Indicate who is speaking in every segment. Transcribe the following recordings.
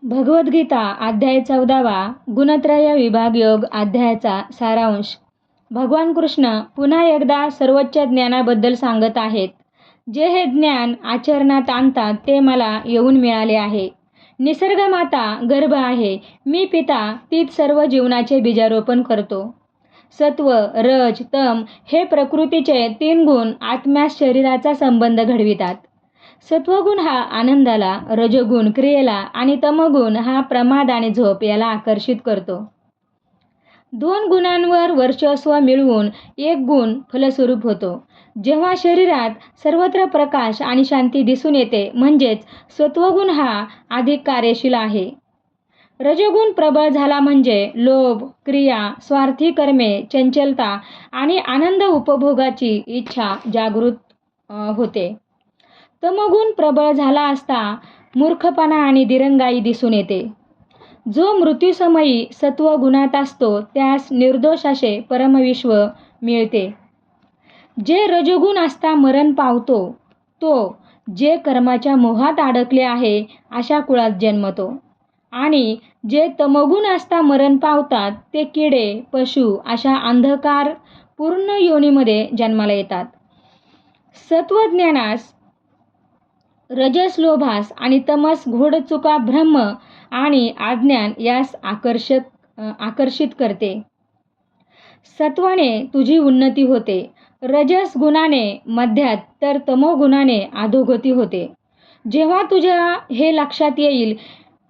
Speaker 1: भगवद्गीता अध्याय 14वा गुणत्रय विभाग योग अध्यायाचा सारांश. भगवान कृष्ण पुन्हा एकदा सर्वोच्च ज्ञानाबद्दल सांगत आहेत. जे हे ज्ञान आचरणात आणतात ते मला येऊन मिळाले आहे. निसर्गमाता गर्भ आहे. मी पिता तीच सर्व जीवनाचे बीजारोपण करतो. सत्व, रज, तम हे प्रकृतीचे 3 गुण आत्म्यास शरीराचा संबंध घडवितात. सत्वगुण हा आनंदाला, रजोगुण क्रियेला आणि तमगुण हा प्रमाद आणि झोप याला आकर्षित करतो. 2 गुणांवर वर्चस्व मिळवून 1 गुण फलस्वरूप होतो. जेव्हा शरीरात सर्वत्र प्रकाश आणि शांती दिसून येते म्हणजेच सत्वगुण हा अधिक कार्यशील आहे. रजोगुण प्रबळ झाला म्हणजे लोभ, क्रिया, स्वार्थी कर्मे, चंचलता आणि आनंद उपभोगाची इच्छा जागृत होते. तमगुण प्रबळ झाला असता मूर्खपणा आणि दिरंगाई दिसून येते. जो मृत्यूसमयी सत्वगुणात असतो त्यास निर्दोष असे परमविश्व मिळते. जे रजोगुण असता मरण पावतो तो जे कर्माच्या मोहात अडकले आहे अशा कुळात जन्मतो आणि जे तमगुण असता मरण पावतात ते किडे, पशु अशा अंधकार पूर्ण योनीमध्ये जन्माला येतात. सत्वज्ञानास रजस लोभास आणि तमस घोडचुका ब्रह्म आणि अज्ञान यास आकर्षित करते. सत्वाने तुझी उन्नती होते, रजस गुणाने मध्यात तर तमोगुणाने अधोगती होते. जेव्हा तुझ्या हे लक्षात येईल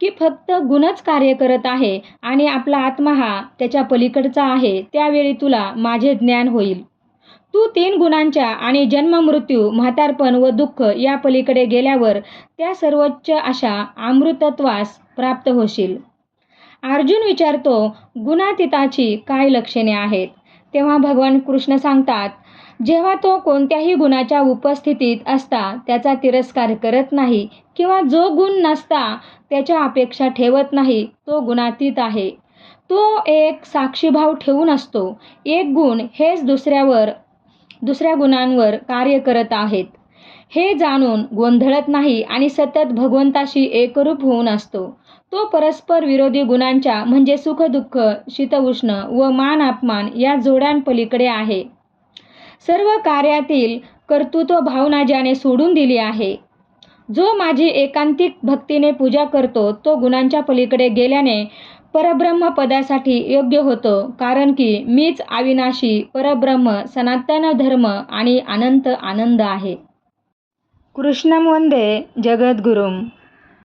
Speaker 1: की फक्त गुणच कार्य करत आहे आणि आपला आत्मा हा त्याच्या पलीकडचा आहे त्यावेळी तुला माझे ज्ञान होईल. तू 3 गुणांच्या आणि जन्म मृत्यू, म्हातारपण व दुःख या पलीकडे गेल्यावर त्या सर्वोच्च अशा अमृतत्वास प्राप्त होशील. अर्जुन विचारतो, गुणातीताची काय लक्षणे आहेत? तेव्हा भगवान कृष्ण सांगतात, जेव्हा तो कोणत्याही गुणाच्या उपस्थितीत असता त्याचा तिरस्कार करत नाही किंवा जो गुण नसता त्याच्या अपेक्षा ठेवत नाही तो गुणातीत आहे. तो एक साक्षीभाव ठेवून असतो. 1 गुण हेच दुसऱ्या गुणांवर कार्य करत आहेत हे जाणून गोंधळत नाही आणि सतत भगवंताशी एकरूप होऊन असतो. तो परस्पर विरोधी गुणांच्या म्हणजे सुख दुःख, शीतउष्ण व मान अपमान या जोड्यांपलीकडे आहे. सर्व कार्यातील कर्तृत्व भावना ज्याने सोडून दिली आहे. जो माझी एकांतिक भक्तीने पूजा करतो तो गुणांच्या पलीकडे गेल्याने परब्रह्म पदासाठी योग्य होतो, कारण की मीच अविनाशी परब्रह्म, सनातन धर्म आणि अनंत आनंद आहे. कृष्णं वंदे जगद्गुरुम्.